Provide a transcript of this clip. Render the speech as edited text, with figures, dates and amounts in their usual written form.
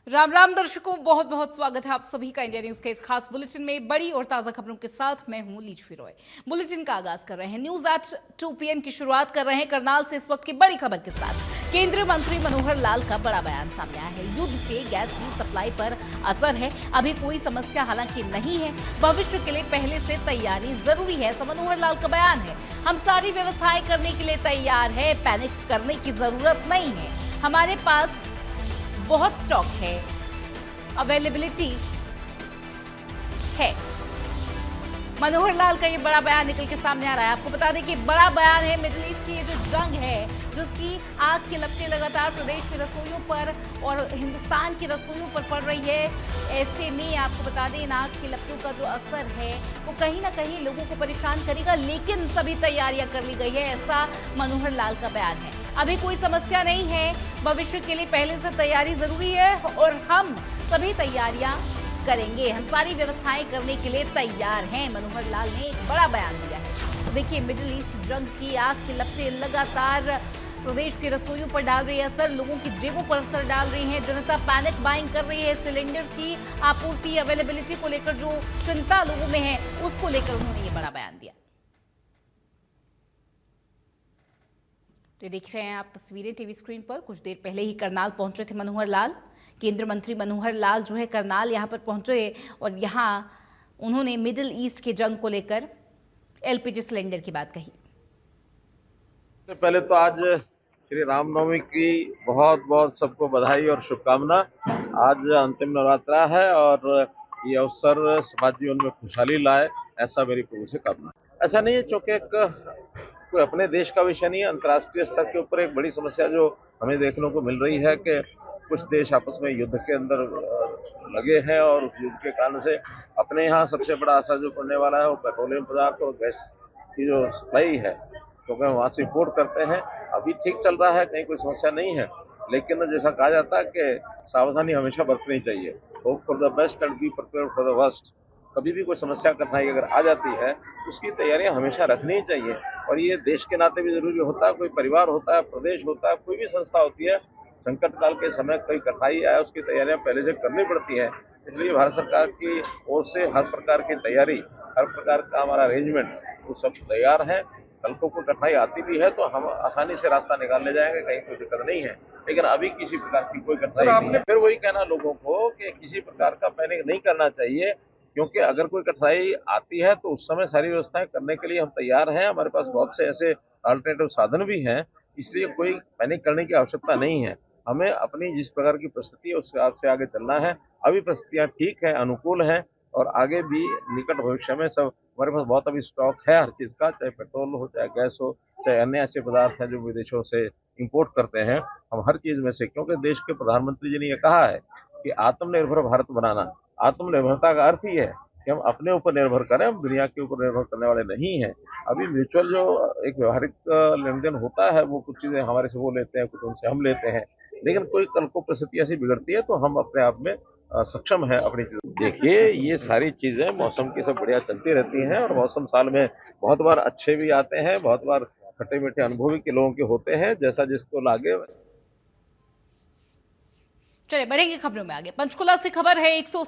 राम राम दर्शकों, बहुत बहुत स्वागत है आप सभी का इंडिया न्यूज के इस खास बुलेटिन में। बड़ी और ताजा खबरों के साथ मैं हूं लीच फिरोय। बुलेटिन का आगाज कर रहे हैं न्यूज एट 2 PM की शुरुआत कर रहे हैं करनाल से इस वक्त की बड़ी खबर के साथ। केंद्रीय मंत्री मनोहर लाल का बड़ा बयान सामने आया है। युद्ध से गैस की सप्लाई पर असर है, अभी कोई समस्या हालांकि नहीं है, भविष्य के लिए पहले से तैयारी जरूरी है, ऐसा मनोहर लाल का बयान है। हम सारी व्यवस्थाएं करने के लिए तैयार है, पैनिक करने की जरूरत नहीं है, हमारे पास बहुत स्टॉक है, अवेलेबिलिटी है। मनोहर लाल का ये बड़ा बयान निकल के सामने आ रहा है। आपको बता दें कि बड़ा बयान है। मिडिल ईस्ट की ये जो जंग है, जिसकी आग की लपटें लगातार प्रदेश की रसोइयों पर और हिंदुस्तान की रसोइयों पर पड़ रही है, ऐसे में आपको बता दें इन आग की लपटों का जो असर है वो कहीं ना कहीं लोगों को परेशान करेगा, लेकिन सभी तैयारियां कर ली गई है, ऐसा मनोहर लाल का बयान है। अभी कोई समस्या नहीं है, भविष्य के लिए पहले से तैयारी जरूरी है और हम सभी तैयारियां करेंगे, हम सारी व्यवस्थाएं करने के लिए तैयार हैं। मनोहर लाल ने एक बड़ा बयान दिया है। तो देखिए, मिडिल ईस्ट जंग की आग की लपटें लगातार प्रदेश की रसोइयों पर डाल रही है असर, लोगों की जेबों पर असर डाल रही है, जनता पैनिक बाइंग कर रही है। सिलेंडर्स की आपूर्ति, अवेलेबिलिटी को लेकर जो चिंता लोगों में है, उसको लेकर उन्होंने ये बड़ा बयान दिया। तो ये देख रहे हैं आप तस्वीरें टीवी स्क्रीन पर। कुछ देर पहले ही करनाल पहुंचे थे मनोहर लाल। केंद्रीय मंत्री मनोहर लाल जो है करनाल यहाँ पर पहुंचे और यहाँ उन्होंने मिडिल ईस्ट के जंग को लेकर एलपीजी सिलेंडर की बात कही। पहले तो आज श्री रामनवमी की बहुत बहुत सबको बधाई और शुभकामना। आज अंतिम नवरात्रा है और ये अवसर समाज जीवन में खुशहाली लाए, ऐसा मेरी प्रभु से कामना। ऐसा नहीं है, चूंकि एक कोई अपने देश का विषय नहीं है, अंतर्राष्ट्रीय स्तर के ऊपर एक बड़ी समस्या जो हमें देखने को मिल रही है कि कुछ देश आपस में युद्ध के अंदर लगे हैं और उस युद्ध के कारण से अपने यहाँ सबसे बड़ा असर जो पड़ने वाला है वो पेट्रोलियम पदार्थ और गैस की जो सप्लाई है, क्योंकि हम वहाँ से इम्पोर्ट करते हैं। अभी ठीक चल रहा है, कहीं कोई समस्या नहीं है, लेकिन जैसा कहा जाता है कि सावधानी हमेशा बरतनी चाहिए। Hope for the best and be prepared for the worst. कभी भी कोई समस्या कठिनाई अगर आ जाती है तो उसकी तैयारियां हमेशा रखनी चाहिए, और ये देश के नाते भी जरूरी होता है। कोई परिवार होता है, प्रदेश होता है, कोई भी संस्था होती है, संकट काल के समय कोई कठिनाई आए उसकी तैयारियां पहले से करनी पड़ती है। इसलिए भारत सरकार की ओर से हर प्रकार की तैयारी, हर प्रकार का हमारा अरेंजमेंट्स वो सब तैयार है। कल को कोई कठिनाई आती भी है तो हम आसानी से रास्ता निकाल ले जाएंगे, कहीं कोई दिक्कत नहीं है। लेकिन अभी किसी प्रकार की कोई कठिनाई नहीं है। फिर वही कहना लोगों को कि किसी प्रकार का पैनिक नहीं करना चाहिए, क्योंकि अगर कोई कठिनाई आती है तो उस समय सारी व्यवस्थाएं करने के लिए हम तैयार हैं। हमारे पास बहुत से ऐसे अल्टरनेटिव साधन भी हैं, इसलिए कोई पैनिक करने की आवश्यकता नहीं है। हमें अपनी जिस प्रकार की परिस्थिति है उस हिसाब से आगे चलना है। अभी परिस्थितियां ठीक है, अनुकूल है, और आगे भी निकट भविष्य में सब हमारे पास बहुत अभी स्टॉक है हर चीज का, चाहे पेट्रोल हो, चाहे गैस हो, चाहे अन्य ऐसे पदार्थ हैं जो विदेशों से इंपोर्ट करते हैं। हम हर चीज में से, क्योंकि देश के प्रधानमंत्री जी ने यह कहा है कि आत्मनिर्भर भारत बनाना, आत्मनिर्भरता का अर्थ ही है कि हम अपने ऊपर निर्भर करें, हम दुनिया के ऊपर निर्भर करने वाले नहीं हैं। अभी म्यूचुअल जो एक व्यवहारिक लेन देन होता है, वो कुछ चीजें हमारे से वो लेते हैं, कुछ उनसे हम लेते हैं, लेकिन कोई कल को परिस्थिति ऐसी बिगड़ती है तो हम अपने आप में सक्षम है अपनी चीज। देखिए, ये सारी चीजें मौसम की सब बढ़िया चलती रहती हैं, और मौसम साल में बहुत बार अच्छे भी आते हैं, बहुत बार खट्टे मीठे अनुभवी के लोगों के होते हैं, जैसा जिसको लागे। चलिए बढ़ेंगे खबरों में आगे। पंचकुला से खबर है, 100